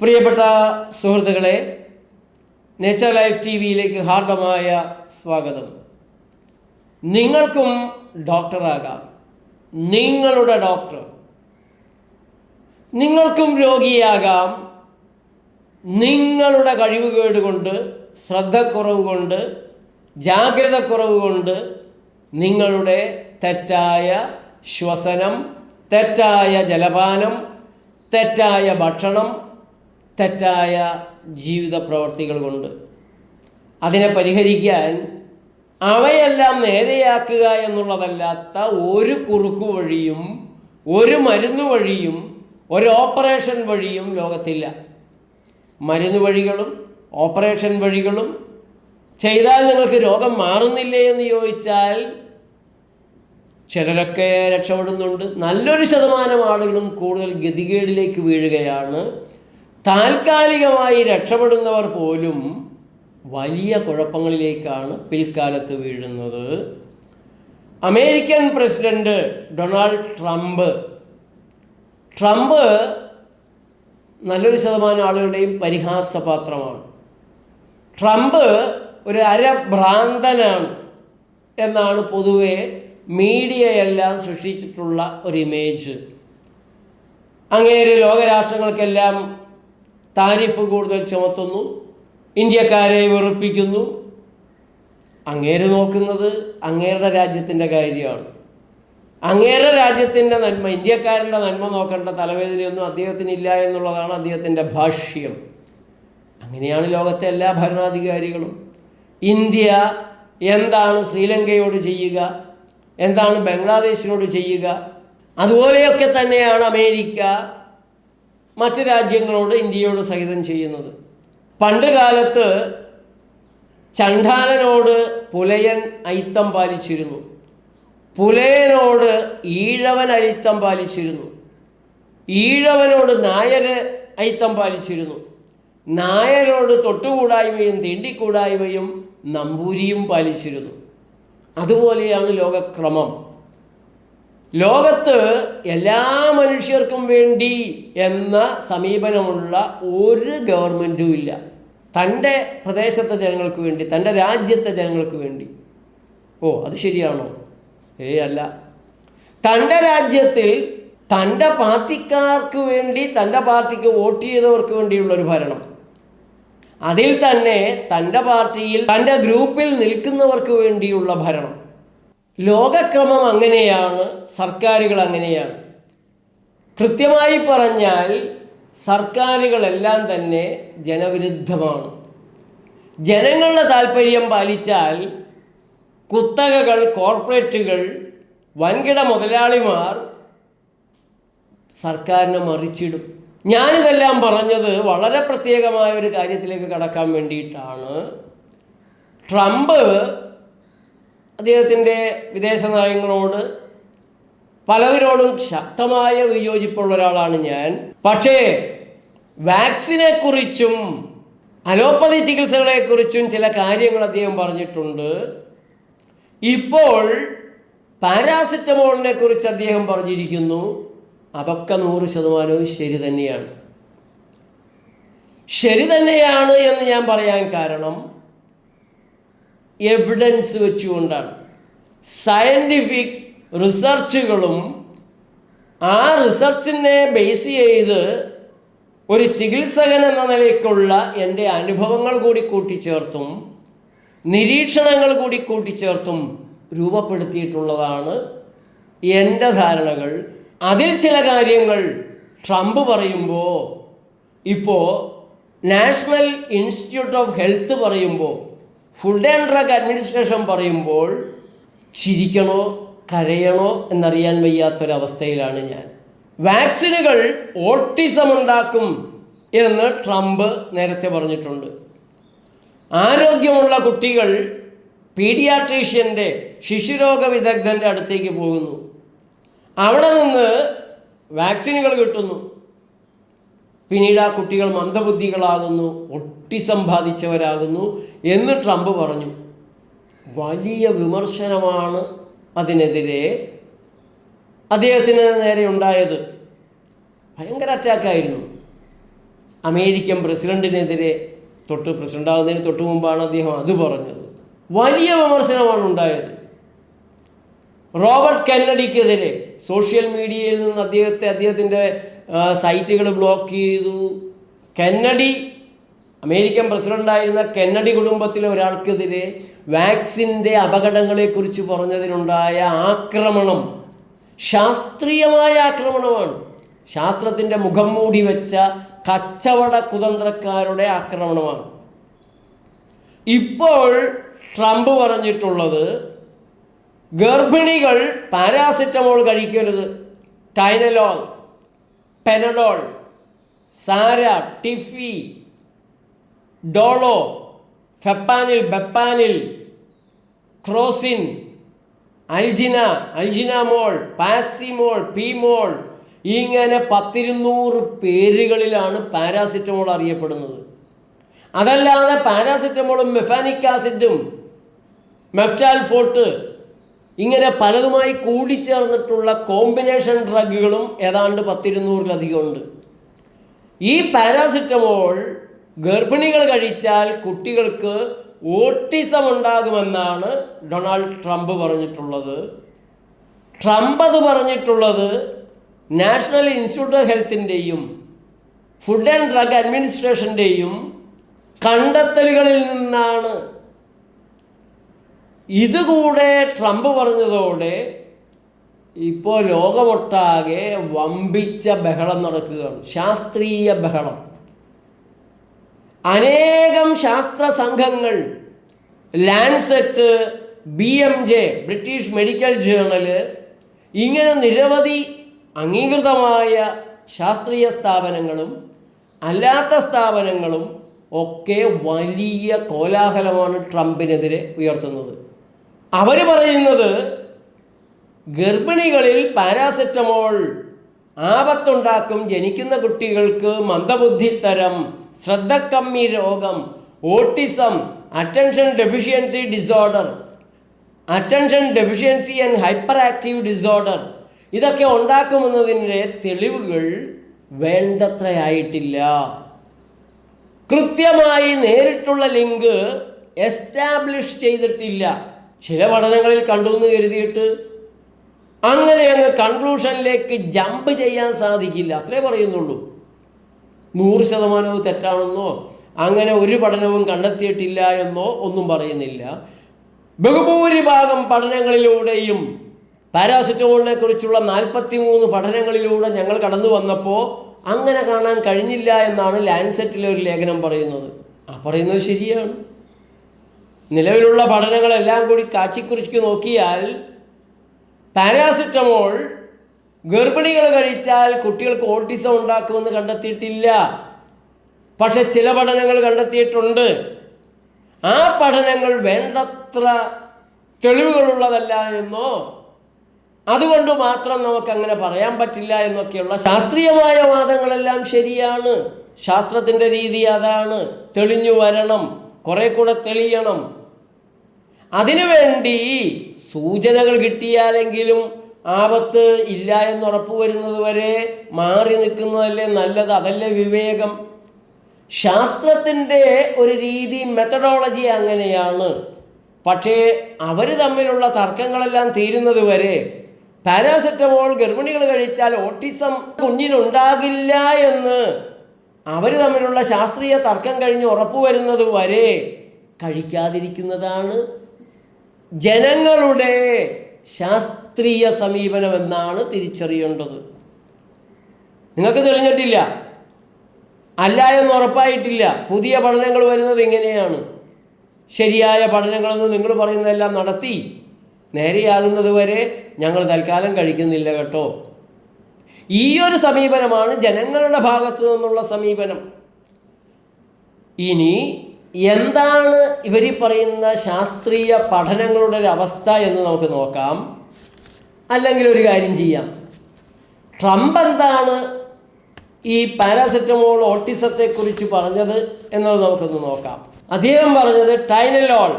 പ്രിയപ്പെട്ട സുഹൃത്തുക്കളെ, nature life T വിയിലേക്ക് ഹാർദമായ സ്വാഗതം. നിങ്ങൾക്കും ഡോക്ടറാകാം, നിങ്ങളുടെ ഡോക്ടർ. നിങ്ങൾക്കും രോഗിയാകാം. നിങ്ങളുടെ കഴിവുകേട് കൊണ്ട്, ശ്രദ്ധക്കുറവ് കൊണ്ട്, ജാഗ്രതക്കുറവ് കൊണ്ട് നിങ്ങളുടെ തെറ്റായ ശ്വസനം, തെറ്റായ ജലപാനം, തെറ്റായ ഭക്ഷണം, തെറ്റായ ജീവിത പ്രവർത്തികൾ കൊണ്ട്. അതിനെ പരിഹരിക്കാൻ അവയെല്ലാം നേരെയാക്കുക എന്നുള്ളതല്ലാത്ത ഒരു കുറുക്കു വഴിയും, ഒരു മരുന്ന് വഴിയും, ഒരു ഓപ്പറേഷൻ വഴിയും ലോകത്തില്ല. മരുന്ന് വഴികളും ഓപ്പറേഷൻ വഴികളും ചെയ്താൽ നിങ്ങൾക്ക് രോഗം മാറുന്നില്ലേ എന്ന് ചോദിച്ചാൽ ചിലരൊക്കെ രക്ഷപ്പെടുന്നുണ്ട്. നല്ലൊരു ശതമാനം ആളുകളും കൂടുതൽ ഗതികേടിലേക്ക് വീഴുകയാണ്. താൽക്കാലികമായി രക്ഷപ്പെടുന്നവർ പോലും വലിയ കുഴപ്പങ്ങളിലേക്കാണ് പിൽക്കാലത്ത് വീഴുന്നത്. അമേരിക്കൻ പ്രസിഡന്റ് ഡൊണാൾഡ് ട്രംപ് നല്ലൊരു ശതമാനം ആളുകളുടെയും പരിഹാസപാത്രമാണ്. ട്രംപ് ഒരു അരഭ്രാന്തനാണ് എന്നാണ് പൊതുവെ മീഡിയയെല്ലാം സൃഷ്ടിച്ചിട്ടുള്ള ഒരു ഇമേജ്. അങ്ങേര് ലോകരാഷ്ട്രങ്ങൾക്കെല്ലാം താരിഫ് കൂടുതൽ ചുമത്തുന്നു, ഇന്ത്യക്കാരെ വെറുപ്പിക്കുന്നു. അങ്ങേര് നോക്കുന്നത് അങ്ങേരുടെ രാജ്യത്തിൻ്റെ കാര്യമാണ്. അങ്ങേരുടെ രാജ്യത്തിൻ്റെ നന്മ, ഇന്ത്യക്കാരൻ്റെ നന്മ നോക്കേണ്ട തലവേദനയൊന്നും അദ്ദേഹത്തിനില്ല എന്നുള്ളതാണ് അദ്ദേഹത്തിൻ്റെ ഭാഷ്യം. അങ്ങനെയാണ് ലോകത്തെ എല്ലാ ഭരണാധികാരികളും. ഇന്ത്യ എന്താണ് ശ്രീലങ്കയോട് ചെയ്യുക, എന്താണ് ബംഗ്ലാദേശിനോട് ചെയ്യുക, അതുപോലെയൊക്കെ തന്നെയാണ് അമേരിക്ക മറ്റ് രാജ്യങ്ങളോട്, ഇന്ത്യയോട് സഹിതം ചെയ്യുന്നത്. പണ്ട് കാലത്ത് ചണ്ഡാലനോട് പുലയൻ അയിത്തം പാലിച്ചിരുന്നു, പുലയനോട് ഈഴവൻ അയിത്തം പാലിച്ചിരുന്നു, ഈഴവനോട് നായര് അയിത്തം പാലിച്ചിരുന്നു, നായരോട് തൊട്ടുകൂടായ്മയും തീണ്ടിക്കൂടായ്മയും നമ്പൂരിയും പാലിച്ചിരുന്നു. അതുപോലെയാണ് ലോകക്രമം. ലോകത്ത് എല്ലാ മനുഷ്യർക്കും വേണ്ടി എന്ന സമീപനമുള്ള ഒരു ഗവൺമെൻറ്റും ഇല്ല. തൻ്റെ പ്രദേശത്തെ ജനങ്ങൾക്ക് വേണ്ടി, തൻ്റെ രാജ്യത്തെ ജനങ്ങൾക്ക് വേണ്ടി. അത് ശരിയാണോ? അല്ല. തൻ്റെ രാജ്യത്തിൽ തൻ്റെ പാർട്ടിക്കാർക്ക് വേണ്ടി, തൻ്റെ പാർട്ടിക്ക് വോട്ട് ചെയ്തവർക്ക് വേണ്ടിയുള്ളൊരു ഭരണം, അതിൽ തന്നെ തൻ്റെ പാർട്ടിയിൽ, തൻ്റെ ഗ്രൂപ്പിൽ നിൽക്കുന്നവർക്ക് വേണ്ടിയുള്ള ഭരണം. ലോകക്രമം അങ്ങനെയാണ്, സർക്കാരുകൾ അങ്ങനെയാണ്. കൃത്യമായി പറഞ്ഞാൽ സർക്കാരുകളെല്ലാം തന്നെ ജനവിരുദ്ധമാണ്. ജനങ്ങളുടെ താല്പര്യം പാലിച്ചാൽ കുത്തകകൾ, കോർപ്പറേറ്റുകൾ, വൻകിട മുതലാളിമാർ സർക്കാരിനെ മറിച്ചിടും. ഞാനിതെല്ലാം പറഞ്ഞത് വളരെ പ്രത്യേകമായ ഒരു കാര്യത്തിലേക്ക് കടക്കാൻ വേണ്ടിയിട്ടാണ്. ട്രംപ് അദ്ദേഹത്തിൻ്റെ വിദേശ നയങ്ങളോട് പലതിനോടും ശക്തമായ വിയോജിപ്പുള്ള ഒരാളാണ് ഞാൻ. പക്ഷേ വാക്സിനെക്കുറിച്ചും അലോപ്പതി ചികിത്സകളെക്കുറിച്ചും ചില കാര്യങ്ങൾ അദ്ദേഹം പറഞ്ഞിട്ടുണ്ട്. ഇപ്പോൾ പാരാസിറ്റമോളിനെ കുറിച്ച് അദ്ദേഹം പറഞ്ഞിരിക്കുന്നു. അതൊക്കെ 100% ശരി തന്നെയാണ് എന്ന് ഞാൻ പറയാൻ കാരണം എവിഡൻസ് വെച്ചുകൊണ്ടാണ്. സയൻറ്റിഫിക് റിസർച്ചുകളും ആ റിസർച്ചിനെ ബേസ് ചെയ്ത് ഒരു ചികിത്സകൻ എന്ന നിലയ്ക്കുള്ള എൻ്റെ അനുഭവങ്ങൾ കൂടി കൂട്ടിച്ചേർത്തും നിരീക്ഷണങ്ങൾ കൂടി കൂട്ടിച്ചേർത്തും രൂപപ്പെടുത്തിയിട്ടുള്ളതാണ് എൻ്റെ ധാരണകൾ. അതിൽ ചില കാര്യങ്ങൾ ട്രംപ് പറയുമ്പോൾ, ഇപ്പോൾ നാഷണൽ ഇൻസ്റ്റിറ്റ്യൂട്ട് ഓഫ് ഹെൽത്ത് പറയുമ്പോൾ, ഫുഡ് ആൻഡ് ഡ്രഗ് അഡ്മിനിസ്ട്രേഷൻ പറയുമ്പോൾ ചിരിക്കണോ കരയണോ എന്നറിയാൻ വയ്യാത്തൊരവസ്ഥയിലാണ് ഞാൻ. വാക്സിനുകൾ ഓട്ടിസം ഉണ്ടാക്കും എന്ന് ട്രംപ് നേരത്തെ പറഞ്ഞിട്ടുണ്ട്. ആരോഗ്യമുള്ള കുട്ടികൾ പീഡിയാട്രീഷ്യൻ്റെ, ശിശുരോഗ വിദഗ്ധൻ്റെ അടുത്തേക്ക് പോകുന്നു. അവിടെ നിന്ന് വാക്സിനുകൾ കിട്ടുന്നു. പിന്നീട് ആ കുട്ടികൾ മന്ദബുദ്ധികളാകുന്നു, ഒട്ടിസം ബാധിച്ചവരാകുന്നു എന്ന് ട്രംപ് പറഞ്ഞു. വലിയ വിമർശനമാണ് അതിനെതിരെ അദ്ദേഹത്തിന് നേരെ ഉണ്ടായത്. ഭയങ്കര അറ്റാക്കായിരുന്നു. അമേരിക്കൻ പ്രസിഡന്റിനെതിരെ പ്രസിഡന്റാകുന്നതിന് തൊട്ട് മുമ്പാണ് അദ്ദേഹം അത് പറഞ്ഞത്. വലിയ വിമർശനമാണ് ഉണ്ടായത്. റോബർട്ട് കെന്നഡിക്കെതിരെ സോഷ്യൽ മീഡിയയിൽ നിന്ന് അദ്ദേഹത്തിൻ്റെ സൈറ്റുകൾ ബ്ലോക്ക് ചെയ്തു. കെന്നഡി, അമേരിക്കൻ പ്രസിഡൻ്റായിരുന്ന കെന്നഡി കുടുംബത്തിലെ ഒരാൾക്കെതിരെ വാക്സിൻ്റെ അപകടങ്ങളെക്കുറിച്ച് പറഞ്ഞതിനുണ്ടായ ആക്രമണം ശാസ്ത്രീയമായ ആക്രമണമാണ്. ശാസ്ത്രത്തിൻ്റെ മുഖം മൂടി വെച്ച കച്ചവട കുതന്ത്രക്കാരുടെ ആക്രമണമാണ്. ഇപ്പോൾ ട്രംപ് പറഞ്ഞിട്ടുള്ളത് ഗർഭിണികൾ പാരാസിറ്റമോൾ കഴിക്കരുത്. ടൈനലോൾ, പെനഡോൾ, സാര, ടിഫി, ഡോളോ, ഫെപ്പാനിൽ, ബെപ്പാനിൽ, ക്രോസിൻ, അൽജിനാമോൾ, പാസിമോൾ, പീമോൾ, ഇങ്ങനെ 100-200 പേരുകളിലാണ് പാരാസിറ്റമോൾ അറിയപ്പെടുന്നത്. അതല്ലാതെ പാരാസിറ്റമോളും മെഫാനിക് ആസിഡും മെഫ്റ്റാൽഫോട്ട് ഇങ്ങനെ പലതുമായി കൂടിച്ചേർന്നിട്ടുള്ള കോമ്പിനേഷൻ ഡ്രഗുകളും ഏതാണ്ട് 100-200 ഉണ്ട്. ഈ പാരാസിറ്റമോൾ ഗർഭിണികൾ കഴിച്ചാൽ കുട്ടികൾക്ക് ഓട്ടിസം ഉണ്ടാകുമെന്നാണ് ഡൊണാൾഡ് ട്രംപ് പറഞ്ഞിട്ടുള്ളത്. ട്രംപ് അത് പറഞ്ഞിട്ടുള്ളത് നാഷണൽ ഇൻസ്റ്റിറ്റ്യൂട്ട് ഓഫ് ഹെൽത്തിൻ്റെയും ഫുഡ് ആൻഡ് ഡ്രഗ് അഡ്മിനിസ്ട്രേഷൻ്റെയും കണ്ടെത്തലുകളിൽ നിന്നാണ്. ഇതുകൂടെ ട്രംപ് പറഞ്ഞതോടെ ഇപ്പോൾ ലോകമൊട്ടാകെ വമ്പിച്ച ബഹളം നടക്കുകയാണ്, ശാസ്ത്രീയ ബഹളം. അനേകം ശാസ്ത്ര സംഘങ്ങൾ, Lancet, BMJ British medical journal, ഇങ്ങനെ നിരവധി അംഗീകൃതമായ ശാസ്ത്രീയ സ്ഥാപനങ്ങളും അല്ലാത്ത സ്ഥാപനങ്ങളും ഒക്കെ വലിയ കോലാഹലമാണ് ട്രംപിനെതിരെ ഉയർത്തുന്നത്. അവർ പറയുന്നത് ഗർഭിണികളിൽ പാരാസെറ്റമോൾ ആപത്തുണ്ടാക്കും, ജനിക്കുന്ന കുട്ടികൾക്ക് മന്ദബുദ്ധിത്തരം, ശ്രദ്ധക്കമ്മി രോഗം, autism, attention deficiency disorder, attention deficiency and hyper active disorder, ഇതൊക്കെ ഉണ്ടാക്കുമെന്നതിൻ്റെ തെളിവുകൾ വേണ്ടത്രയായിട്ടില്ല. കൃത്യമായി നേരിട്ടുള്ള ലിങ്ക് എസ്റ്റാബ്ലിഷ് ചെയ്തിട്ടില്ല. ചില പഠനങ്ങളിൽ കണ്ടു എന്ന് കരുതിയിട്ട് അങ്ങനെ അങ്ങ് കൺക്ലൂഷനിലേക്ക് ജമ്പ് ചെയ്യാൻ സാധിക്കില്ല. അത്രേ പറയുന്നുള്ളൂ. 100% തെറ്റാണെന്നോ അങ്ങനെ ഒരു പഠനവും കണ്ടെത്തിയിട്ടില്ല എന്നോ ഒന്നും പറയുന്നില്ല. ബഹുഭൂരിഭാഗം പഠനങ്ങളിലൂടെയും പാരാസിറ്റമോളിനെ കുറിച്ചുള്ള 43 പഠനങ്ങളിലൂടെ ഞങ്ങൾ കടന്നു വന്നപ്പോൾ അങ്ങനെ കാണാൻ കഴിഞ്ഞില്ല എന്നാണ് ലാൻസെറ്റിലെ ഒരു ലേഖനം പറയുന്നത്. ആ പറയുന്നത് ശരിയാണ്. നിലവിലുള്ള പഠനങ്ങളെല്ലാം കൂടി കാച്ചിക്കുറിച്ച് നോക്കിയാൽ പാരാസിറ്റമോൾ ഗർഭിണികൾ കഴിച്ചാൽ കുട്ടികൾക്ക് ഓട്ടിസം ഉണ്ടാക്കുമെന്ന് കണ്ടെത്തിയിട്ടില്ല. പക്ഷെ ചില പഠനങ്ങൾ കണ്ടെത്തിയിട്ടുണ്ട്. ആ പഠനങ്ങൾ വേണ്ടത്ര തെളിവുകളുള്ളതല്ല എന്നോ അതുകൊണ്ട് മാത്രം നമുക്കങ്ങനെ പറയാൻ പറ്റില്ല എന്നൊക്കെയുള്ള ശാസ്ത്രീയമായ വാദങ്ങളെല്ലാം ശരിയാണ്. ശാസ്ത്രത്തിൻ്റെ രീതി അതാണ്. തെളിഞ്ഞു വരണം, കുറെ കൂടെ തെളിയണം. അതിനുവേണ്ടി സൂചനകൾ കിട്ടിയാലെങ്കിലും ആപത്ത് ഇല്ല എന്നുറപ്പ് വരുന്നത് വരെ മാറി നിൽക്കുന്നതല്ലേ നല്ലത്. അതല്ലേ വിവേകം. ശാസ്ത്രത്തിൻ്റെ ഒരു രീതി, മെത്തഡോളജി അങ്ങനെയാണ്. പക്ഷേ അവർ തമ്മിലുള്ള തർക്കങ്ങളെല്ലാം തീരുന്നത് വരെ പാരാസെറ്റമോൾ ഗർഭിണികൾ കഴിച്ചാൽ ഓട്ടിസം കുഞ്ഞിനുണ്ടാകില്ല എന്ന് അവർ തമ്മിലുള്ള ശാസ്ത്രീയ തർക്കം കഴിഞ്ഞ് ഉറപ്പുവരുന്നത് വരെ കഴിക്കാതിരിക്കുന്നതാണ് ജനങ്ങളുടെ ശാസ്ത്രീയ സമീപനമെന്നാണ് തിരിച്ചറിയേണ്ടത്. നിങ്ങൾക്ക് തെളിഞ്ഞിട്ടില്ല, അല്ല എന്ന് ഉറപ്പായിട്ടില്ല. പുതിയ പഠനങ്ങൾ വരുന്നത് ഇങ്ങനെയാണ്. ശരിയായ പഠനങ്ങളെന്ന് നിങ്ങൾ പറയുന്നതെല്ലാം നടത്തി നേരെയാകുന്നത് വരെ ഞങ്ങൾ തൽക്കാലം കഴിക്കുന്നില്ല കേട്ടോ. ഈ ഒരു സമീപനമാണ് ജനങ്ങളുടെ ഭാഗത്തു നിന്നുള്ള സമീപനം. ഇനി എന്താണ് ഇവർ പറയുന്ന ശാസ്ത്രീയ പഠനങ്ങളുടെ ഒരു അവസ്ഥ എന്ന് നമുക്ക് നോക്കാം. അല്ലെങ്കിൽ ഒരു കാര്യം ചെയ്യാം, ട്രംപ് എന്താണ് ഈ പാരാസെറ്റമോൾ ഓട്ടിസത്തെക്കുറിച്ച് പറഞ്ഞത് എന്നത് നമുക്കൊന്ന് നോക്കാം. അദ്ദേഹം പറഞ്ഞത് ടൈനലോൾ,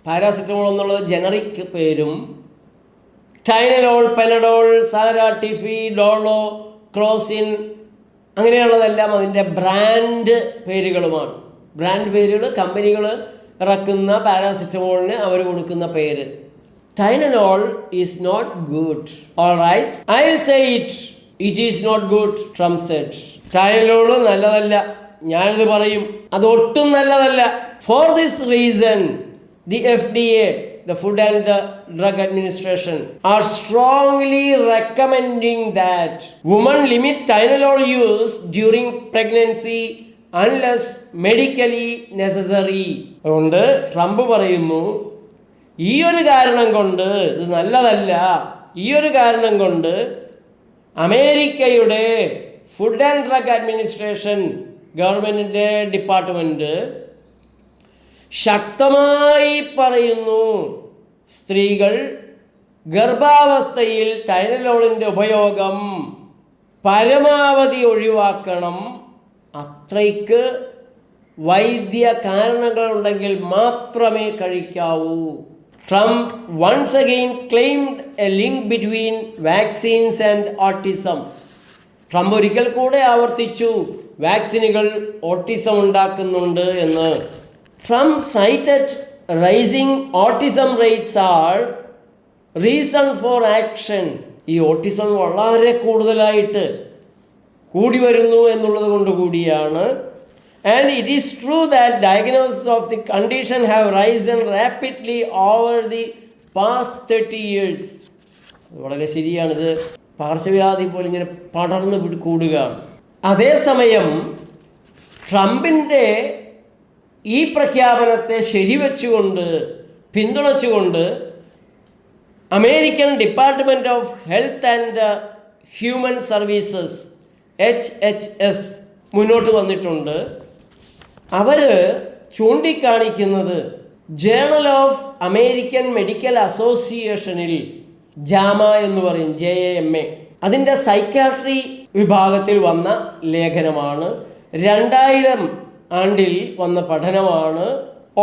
പാരാസെറ്റമോൾ എന്നുള്ളത് ജനറിക് പേരും, ടൈനലോൾ, പെനഡോൾ, സാര, ടിഫി, ഡോളോ, ക്രോസിൻ, അങ്ങനെയുള്ളതെല്ലാം അതിൻ്റെ ബ്രാൻഡ് പേരുകളുമാണ്. ബ്രാൻഡ് പേരുകൾ കമ്പനികൾ ഇറക്കുന്ന പാരാസിറ്റമോളിന് അവർ കൊടുക്കുന്ന പേര്. Tylenol is not good. All right, I will say it. It is not good. Trump said. Tylenol നല്ലതല്ല, ഞാനിത് പറയും, അതൊട്ടും നല്ലതല്ല. For this reason the FDA, the Food and Drug Administration, are strongly recommending that women limit Tylenol use during pregnancy unless medically necessary. അതുകൊണ്ട് Trump പറയുന്നു, ഈ ഒരു കാരണം കൊണ്ട് ഇത് നല്ലതല്ല. ഈ ഒരു കാരണം കൊണ്ട് അമേരിക്കയുടെ ഫുഡ് ആൻഡ് ഡ്രഗ് അഡ്മിനിസ്ട്രേഷൻ, ഗവൺമെൻറ്റിൻ്റെ ഡിപ്പാർട്ട്മെൻറ്റ് ശക്തമായി പറയുന്നു, സ്ത്രീകൾ ഗർഭാവസ്ഥയിൽ ടൈനലോളിൻ്റെ ഉപയോഗം പരമാവധി ഒഴിവാക്കണം. അത്രയ്ക്ക് വൈദ്യ കാരണങ്ങളുണ്ടെങ്കിൽ മാത്രമേ കഴിക്കാവൂ. Trump once again claimed a link between vaccines and autism. Trump ഒരിക്കൽ കൂടെ ആവർത്തിച്ചു, വാക്സിനുകൾ ഓട്ടിസം ഉണ്ടാക്കുന്നുണ്ട് എന്ന്. Trump cited rising autism rates are reason for action. ഈ ഓട്ടിസം വളരെ കൂടുതലായിട്ട് കൂടി വരുന്നു എന്നുള്ളത് കൊണ്ട് കൂടിയാണ്. And it is true that diagnosis of the condition have risen rapidly over the past 30 years. വളരെ ശരിയാണിത്. പാർശ്വവ്യാധി പോലെ ഇങ്ങനെ പടർന്ന് കൂടുകയാണ്. അതേസമയം ട്രംപിൻ്റെ ഈ പ്രഖ്യാപനത്തെ ശരിവെച്ചുകൊണ്ട് പിന്തുണച്ചുകൊണ്ട് American department of health and human services HHS മുന്നോട്ട് വന്നിട്ടുണ്ട്. അവർ ചൂണ്ടിക്കാണിക്കുന്നത് ജേണൽ ഓഫ് അമേരിക്കൻ മെഡിക്കൽ അസോസിയേഷനിൽ ജാമ എന്ന് പറയും, JAMA, അതിൻ്റെ സൈക്യാട്രി വിഭാഗത്തിൽ വന്ന ലേഖനമാണ്. 2000 ആണ്ടിൽ വന്ന പഠനമാണ്.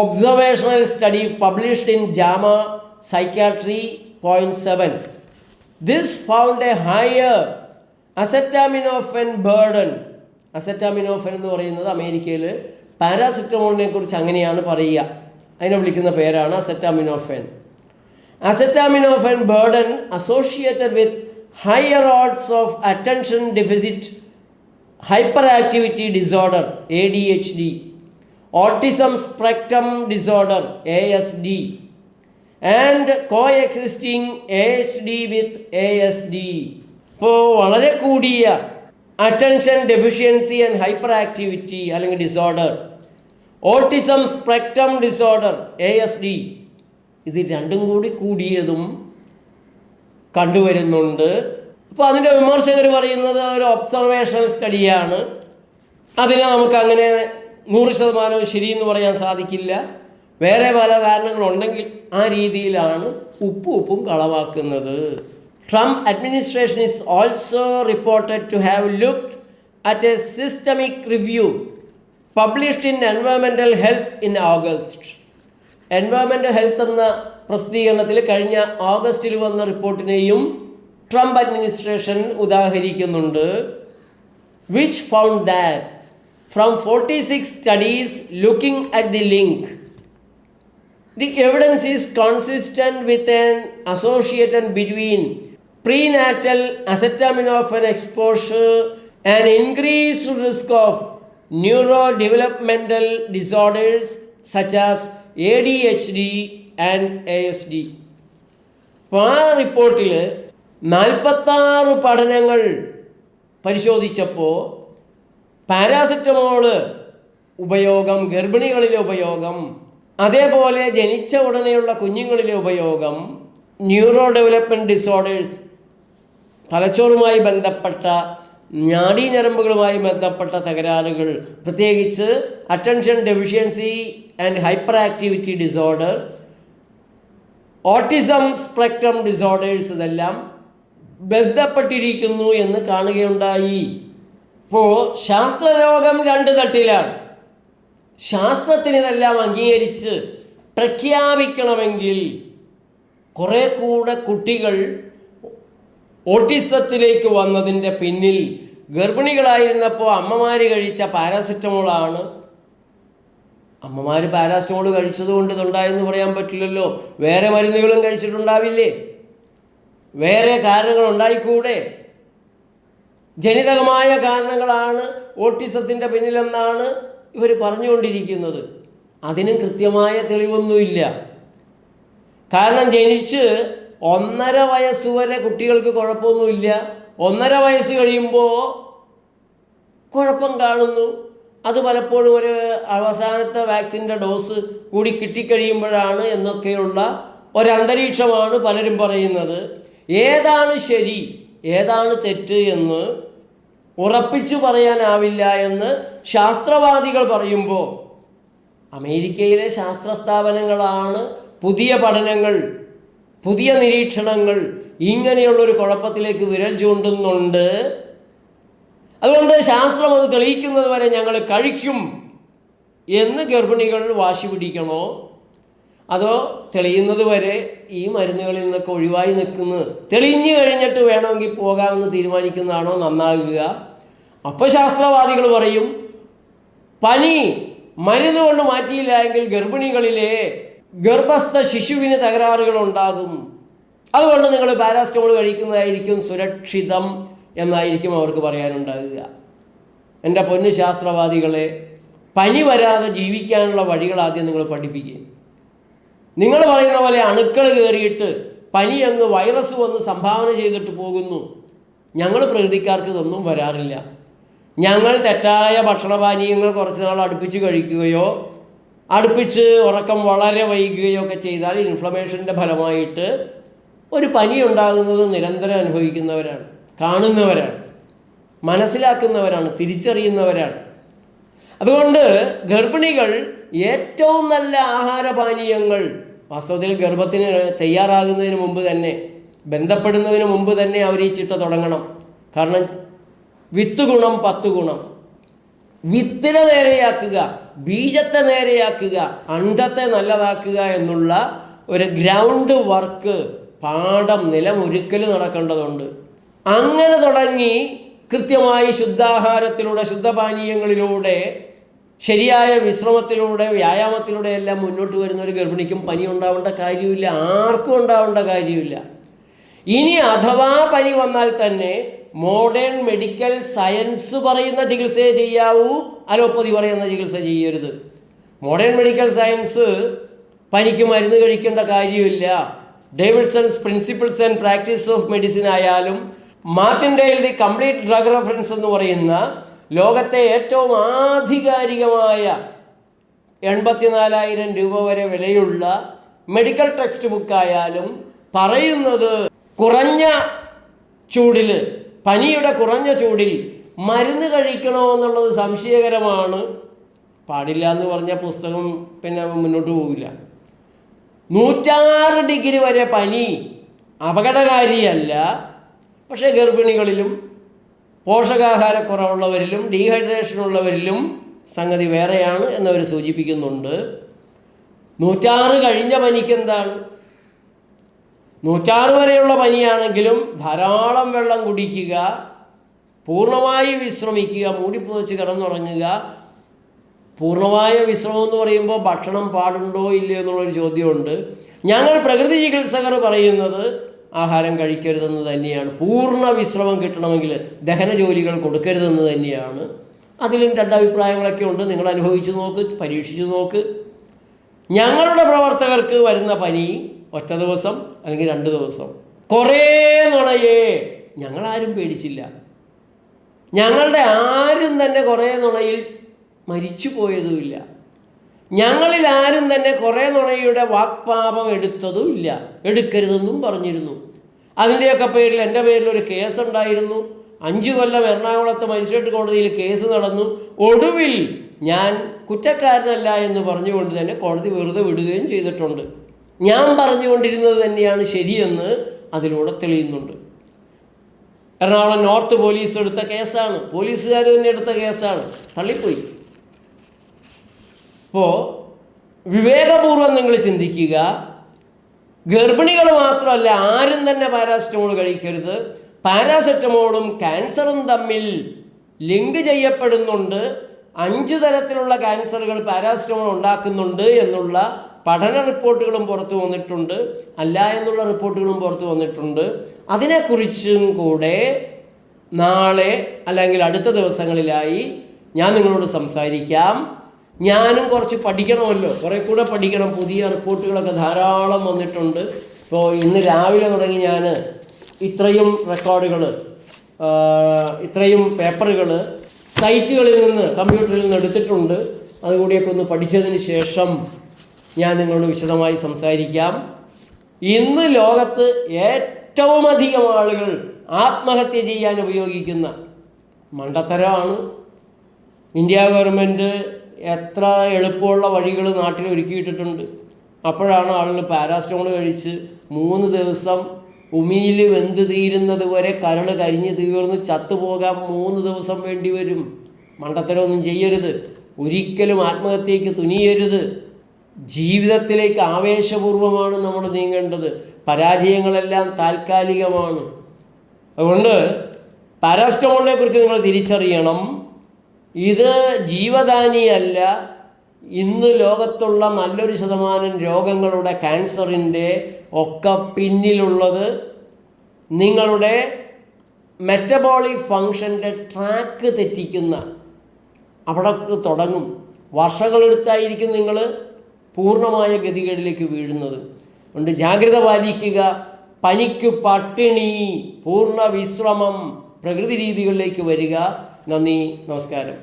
Observational study published in JAMA psychiatry .7. This found a higher acetaminophen burden. Acetaminophen എന്ന് പറയുന്നത് അമേരിക്കയിൽ പാരാസിറ്റമോളിനെ കുറിച്ച് അങ്ങനെയാണ് പറയുക, അതിനെ വിളിക്കുന്ന പേരാണ് acetaminophen. Acetaminophen burden associated with higher odds of attention deficit hyperactivity disorder ADHD, autism spectrum disorder ASD, and coexisting AHD with ASD. ഇപ്പോൾ വളരെ കൂടിയ attention deficiency and hyperactivity അല്ലെങ്കിൽ disorder, autism spectrum disorder ASD, ഇത് രണ്ടും കൂടി കൂടിയതും കണ്ടുവരുന്നുണ്ട്. അപ്പോൾ അതിൻ്റെ വിമർശകർ പറയുന്നത് അതൊരു ഒബ്സർവേഷണൽ സ്റ്റഡിയാണ്, അതിനെ നമുക്ക് അങ്ങനെ 100% ശരിയെന്ന് പറയാൻ സാധിക്കില്ല, വേറെ പല കാരണങ്ങളുണ്ടെങ്കിൽ ആ രീതിയിലാണ് ഉപ്പും കളവാക്കുന്നത്. Trump administration is also reported to have looked at a systemic review published in environmental health in August. Environmental health എന്ന പ്രസിദ്ധീകരണത്തിൽ കഴിഞ്ഞ ഓഗസ്റ്റിൽ വന്ന റിപ്പോർട്ടിനെയും ട്രംപ് അഡ്മിനിസ്ട്രേഷൻ ഉദാഹരിക്കുന്നുണ്ട്. Which found that from 46 studies looking at the link, the evidence is consistent with an association between prenatal acetaminophen exposure and increased risk of neurodevelopmental disorders such as ADHD and ASD. അപ്പോൾ ആ റിപ്പോർട്ടിൽ 46 പഠനങ്ങൾ പരിശോധിച്ചപ്പോൾ paracetamol ഉപയോഗം, ഗർഭിണികളിലെ ഉപയോഗം, അതേപോലെ ജനിച്ച ഉടനെയുള്ള കുഞ്ഞുങ്ങളിലെ ഉപയോഗം, ന്യൂറോ ഡെവലപ്മെൻറ്റ് ഡിസോർഡേഴ്സ്, തലച്ചോറുമായി ബന്ധപ്പെട്ട നാഡീഞരമ്പുകളുമായി ബന്ധപ്പെട്ട തകരാറുകൾ, പ്രത്യേകിച്ച് attention deficiency and hyper activity disorder, autism spectrum disorders, ഇതെല്ലാം ബന്ധപ്പെട്ടിരിക്കുന്നു എന്ന് കാണുകയുണ്ടായി. ഇപ്പോൾ ശാസ്ത്രലോകം 2 തട്ടിലാണ്. ശാസ്ത്രത്തിനിതെല്ലാം അംഗീകരിച്ച് പ്രഖ്യാപിക്കണമെങ്കിൽ കുറേ കൂടെ കുട്ടികൾ ഓട്ടിസത്തിലേക്ക് വന്നതിൻ്റെ പിന്നിൽ ഗർഭിണികളായിരുന്നപ്പോൾ അമ്മമാർ കഴിച്ച പാരാസെറ്റമോളാണ്. അമ്മമാർ പാരാസെറ്റമോൾ കഴിച്ചതുകൊണ്ട് ഇതുണ്ടായെന്ന് പറയാൻ പറ്റില്ലല്ലോ. വേറെ മരുന്നുകളും കഴിച്ചിട്ടുണ്ടാവില്ലേ? വേറെ കാരണങ്ങൾ ഉണ്ടായിക്കൂടെ? ജനിതകമായ കാരണങ്ങളാണ് ഓട്ടിസത്തിൻ്റെ പിന്നിലെന്നാണ് ഇവർ പറഞ്ഞുകൊണ്ടിരിക്കുന്നത്. അതിനും കൃത്യമായ തെളിവൊന്നുമില്ല. കാരണം ജനിച്ച് 1.5 വയസ്സുവരെ കുട്ടികൾക്ക് കുഴപ്പമൊന്നുമില്ല. 1.5 വയസ്സ് കഴിയുമ്പോൾ കുഴപ്പം കാണുന്നു. അത് പലപ്പോഴും ഒരു അവസാനത്തെ വാക്സിൻ്റെ ഡോസ് കൂടി കിട്ടിക്കഴിയുമ്പോഴാണ് എന്നൊക്കെയുള്ള ഒരന്തരീക്ഷമാണ് പലരും പറയുന്നത്. ഏതാണ് ശരി ഏതാണ് തെറ്റ് എന്ന് ഉറപ്പിച്ചു പറയാനാവില്ല എന്ന് ശാസ്ത്രവാദികൾ പറയുമ്പോൾ, അമേരിക്കയിലെ ശാസ്ത്ര സ്ഥാപനങ്ങളാണ് പുതിയ പഠനങ്ങൾ, പുതിയ നിരീക്ഷണങ്ങൾ ഇങ്ങനെയുള്ളൊരു കുഴപ്പത്തിലേക്ക് വിരൽ ചൂണ്ടുന്നുണ്ട്. അതുകൊണ്ട് ശാസ്ത്രം അത് തെളിയിക്കുന്നത് വരെ ഞങ്ങൾ കഴിക്കും എന്ന് ഗർഭിണികൾ വാശി പിടിക്കണോ? അതോ തെളിയുന്നത് വരെ ഈ മരുന്നുകളിൽ നിന്നൊക്കെ ഒഴിവായി നിൽക്കുന്നത്, തെളിഞ്ഞു കഴിഞ്ഞിട്ട് വേണമെങ്കിൽ പോകാമെന്ന് തീരുമാനിക്കുന്നതാണോ നന്നാകുക? അപ്പോൾ ശാസ്ത്രവാദികൾ പറയും, പനി മരുന്ന് കൊണ്ട് മാറ്റിയില്ല എങ്കിൽ ഗർഭിണികളിലെ ഗർഭസ്ഥ ശിശുവിന് തകരാറുകൾ ഉണ്ടാകും. അതുകൊണ്ട് നിങ്ങൾ പാരാസെറ്റമോൾ കഴിക്കുന്നതായിരിക്കും സുരക്ഷിതം എന്നായിരിക്കും അവർക്ക് പറയാനുണ്ടാകുക. എൻ്റെ പൊന്നു ശാസ്ത്രവാദികളെ, പനി വരാതെ ജീവിക്കാനുള്ള വഴികൾ ആദ്യം നിങ്ങൾ പഠിപ്പിക്കുക. നിങ്ങൾ പറയുന്ന പോലെ അണുക്കൾ കയറിയിട്ട് പനി അങ്ങ് വൈറസ് വന്ന് സംഭാവന ചെയ്തിട്ട് പോകുന്നു. ഞങ്ങൾ പ്രകൃതിക്കാർക്ക് ഇതൊന്നും വരാറില്ല. ഞങ്ങൾ തെറ്റായ ഭക്ഷണപാനീയങ്ങൾ കുറച്ച് നാൾ അടുപ്പിച്ച് കഴിക്കുകയോ അടുപ്പിച്ച് ഉറക്കം വളരെ വൈകുകയോ ഒക്കെ ചെയ്താൽ ഇൻഫ്ലമേഷൻ്റെ ഫലമായിട്ട് ഒരു പനി ഉണ്ടാകുന്നത് നിരന്തരം അനുഭവിക്കുന്നവരാണ്, കാണുന്നവരാണ്, മനസ്സിലാക്കുന്നവരാണ്, തിരിച്ചറിയുന്നവരാണ്. അതുകൊണ്ട് ഗർഭിണികൾ ഏറ്റവും നല്ല ആഹാരപാനീയങ്ങൾ വാസ്തവത്തിൽ ഗർഭത്തിന് തയ്യാറാകുന്നതിന് മുമ്പ് തന്നെ, ബന്ധപ്പെടുന്നതിന് മുമ്പ് തന്നെ അവർ ഈ ചിട്ട തുടങ്ങണം. കാരണം വിത്ത് ഗുണം 10 ഗുണം. വിത്തിനെ നേരെയാക്കുക, ബീജത്തെ നേരെയാക്കുക, അണ്ഡത്തെ നല്ലതാക്കുക എന്നുള്ള ഒരു ഗ്രൗണ്ട് വർക്ക്, പാഠം, നിലമൊരുക്കൽ നടക്കേണ്ടതുണ്ട്. അങ്ങനെ തുടങ്ങി കൃത്യമായി ശുദ്ധാഹാരത്തിലൂടെ, ശുദ്ധപാനീയങ്ങളിലൂടെ, ശരിയായ വിശ്രമത്തിലൂടെ, വ്യായാമത്തിലൂടെ എല്ലാം മുന്നോട്ട് വരുന്ന ഒരു ഗർഭിണിക്കും പനി ഉണ്ടാവേണ്ട കാര്യമില്ല, ആർക്കും ഉണ്ടാവേണ്ട കാര്യമില്ല. ഇനി അഥവാ പനി വന്നാൽ തന്നെ മോഡേൺ മെഡിക്കൽ സയൻസ് പറയുന്ന ചികിത്സയെ ചെയ്യാവൂ, അലോപ്പതി പറയുന്ന ചികിത്സ ചെയ്യരുത്. മോഡേൺ മെഡിക്കൽ സയൻസ് പനിക്ക് മരുന്ന് കഴിക്കേണ്ട കാര്യമില്ല. Davidson's principles and practice of medicine ആയാലും Martindale the complete drug reference എന്ന് പറയുന്ന ലോകത്തെ ഏറ്റവും ആധികാരികമായ 84,000 രൂപ വരെ വിലയുള്ള മെഡിക്കൽ ടെക്സ്റ്റ് ബുക്കായാലും പറയുന്നത് കുറഞ്ഞ ചൂടിൽ, പനിയുടെ കുറഞ്ഞ ചൂടിൽ മരുന്ന് കഴിക്കണോ എന്നുള്ളത് സംശയകരമാണ്. പാടില്ല എന്ന് പറഞ്ഞ പുസ്തകം പിന്നെ മുന്നോട്ട് പോകില്ല. 106 ഡിഗ്രി വരെ പനി അപകടകാരിയല്ല. പക്ഷേ ഗർഭിണികളിലും പോഷകാഹാരക്കുറവുള്ളവരിലും ഡീഹൈഡ്രേഷൻ ഉള്ളവരിലും സംഗതി വേറെയാണ് എന്നവർ സൂചിപ്പിക്കുന്നുണ്ട്. 106 കഴിഞ്ഞ പനിക്ക് എന്താണ്? 106 വരെയുള്ള പനിയാണെങ്കിലും ധാരാളം വെള്ളം കുടിക്കുക, പൂർണ്ണമായി വിശ്രമിക്കുക, മൂടിപ്പുതച്ച് കിടന്നുറങ്ങുക. പൂർണ്ണമായ വിശ്രമം എന്ന് പറയുമ്പോൾ ഭക്ഷണം പാടുണ്ടോ ഇല്ലയോ എന്നുള്ളൊരു ചോദ്യമുണ്ട്. ഞങ്ങൾ പ്രകൃതി ചികിത്സകർ പറയുന്നത് ആഹാരം കഴിക്കരുതെന്ന് തന്നെയാണ്. പൂർണ്ണ വിശ്രമം കിട്ടണമെങ്കിൽ ദഹന ജോലികൾ കൊടുക്കരുതെന്ന് തന്നെയാണ്. അതിലും 2 അഭിപ്രായങ്ങളൊക്കെ ഉണ്ട്. നിങ്ങൾ അനുഭവിച്ച് നോക്ക്, പരീക്ഷിച്ച് നോക്ക്. ഞങ്ങളുടെ പ്രവർത്തകർക്ക് വരുന്ന പനി ഒറ്റ ദിവസം അല്ലെങ്കിൽ 2 ദിവസം, കുറേ നുണയേ, ഞങ്ങളാരും പേടിച്ചില്ല. ഞങ്ങളുടെ ആരും തന്നെ കുറേ നുണയിൽ മരിച്ചു പോയതുമില്ല. ഞങ്ങളിൽ ആരും തന്നെ കുറേ നുണയുടെ വാക്പാപം എടുത്തതുമില്ല. എടുക്കരുതെന്നും പറഞ്ഞിരുന്നു. അതിൻ്റെയൊക്കെ പേരിൽ എൻ്റെ പേരിൽ ഒരു കേസുണ്ടായിരുന്നു. 5 കൊല്ലം എറണാകുളത്ത് മജിസ്ട്രേറ്റ് കോടതിയിൽ കേസ് നടന്നു. ഒടുവിൽ ഞാൻ കുറ്റക്കാരനല്ല എന്ന് പറഞ്ഞുകൊണ്ട് തന്നെ കോടതി വെറുതെ വിടുകയും ചെയ്തിട്ടുണ്ട്. ഞാൻ പറഞ്ഞുകൊണ്ടിരുന്നത് തന്നെയാണ് ശരിയെന്ന് അതിലൂടെ തെളിയുന്നുണ്ട്. എറണാകുളം നോർത്ത് പോലീസ് എടുത്ത കേസാണ്, പോലീസുകാർ തന്നെ എടുത്ത കേസാണ്, തള്ളിപ്പോയി. അപ്പോൾ വിവേകപൂർവ്വം നിങ്ങൾ ചിന്തിക്കുക. ഗർഭിണികൾ മാത്രമല്ല, ആരും തന്നെ പാരാസെറ്റമോൾ കഴിക്കരുത്. പാരാസെറ്റമോളും ക്യാൻസറും തമ്മിൽ ലിങ്ക് ചെയ്യപ്പെടുന്നുണ്ട്. 5 തരത്തിലുള്ള ക്യാൻസറുകൾ പാരാസിറ്റമോൾ ഉണ്ടാക്കുന്നുണ്ട് എന്നുള്ള പഠന റിപ്പോർട്ടുകളും പുറത്തു വന്നിട്ടുണ്ട്, അല്ല എന്നുള്ള റിപ്പോർട്ടുകളും പുറത്തു വന്നിട്ടുണ്ട്. അതിനെക്കുറിച്ചും കൂടെ നാളെ അല്ലെങ്കിൽ അടുത്ത ദിവസങ്ങളിലായി ഞാൻ നിങ്ങളോട് സംസാരിക്കാം. ഞാനും കുറച്ച് പഠിക്കണമല്ലോ, കുറേ കൂടെ പഠിക്കണം. പുതിയ റിപ്പോർട്ടുകളൊക്കെ ധാരാളം വന്നിട്ടുണ്ട്. ഇപ്പോൾ ഇന്ന് രാവിലെ തുടങ്ങി ഞാൻ ഇത്രയും റെക്കോർഡുകൾ, ഇത്രയും പേപ്പറുകൾ സൈറ്റുകളിൽ നിന്ന്, കമ്പ്യൂട്ടറിൽ നിന്ന് എടുത്തിട്ടുണ്ട്. അതുകൂടിയൊക്കെ ഒന്ന് പഠിച്ചതിന് ശേഷം ഞാൻ നിങ്ങളോട് വിശദമായി സംസാരിക്കാം. ഇന്ന് ലോകത്ത് ഏറ്റവും അധികം ആളുകൾ ആത്മഹത്യ ചെയ്യാൻ ഉപയോഗിക്കുന്ന മണ്ടത്തരമാണ്. ഇന്ത്യ ഗവൺമെൻറ് എത്ര എളുപ്പമുള്ള വഴികൾ നാട്ടിൽ ഒരുക്കിയിട്ടിട്ടുണ്ട്. അപ്പോഴാണ് ആളുകൾ പാരാസിറ്റമോൾ കഴിച്ച് 3 ദിവസം ഉമിയിൽ വെന്ത് തീരുന്നത് വരെ കരൾ കരിഞ്ഞ് തീർന്ന് ചത്തുപോകാൻ 3 ദിവസം വേണ്ടി വരും. മണ്ടത്തരമൊന്നും ചെയ്യരുത്. ഒരിക്കലും ആത്മഹത്യയ്ക്ക് തുനിയരുത്. ജീവിതത്തിലേക്ക് ആവേശപൂർവമാണ് നമ്മൾ നീങ്ങേണ്ടത്. പരാജയങ്ങളെല്ലാം താൽക്കാലികമാണ്. അതുകൊണ്ട് പാരാസിറ്റമോളിനെ കുറിച്ച് നിങ്ങൾ തിരിച്ചറിയണം. ഇത് ജീവദാനിയല്ല. ഇന്ന് ലോകത്തുള്ള നല്ലൊരു ശതമാനം രോഗങ്ങളുടെ, ക്യാൻസറിൻ്റെ ഒക്കെ പിന്നിലുള്ളത് നിങ്ങളുടെ മെറ്റബോളിക് ഫങ്ഷൻ്റെ ട്രാക്ക് തെറ്റിക്കുന്ന അവിടെ തുടങ്ങും. വർഷങ്ങളെടുത്തായിരിക്കും നിങ്ങൾ പൂർണ്ണമായ ഗതികേടിലേക്ക് വീഴുന്നത്. അതുകൊണ്ട് ജാഗ്രത പാലിക്കുക. പനിക്ക് പട്ടിണി, പൂർണ്ണ വിശ്രമം, പ്രകൃതി രീതികളിലേക്ക് വരിക. നന്ദി, നമസ്കാരം.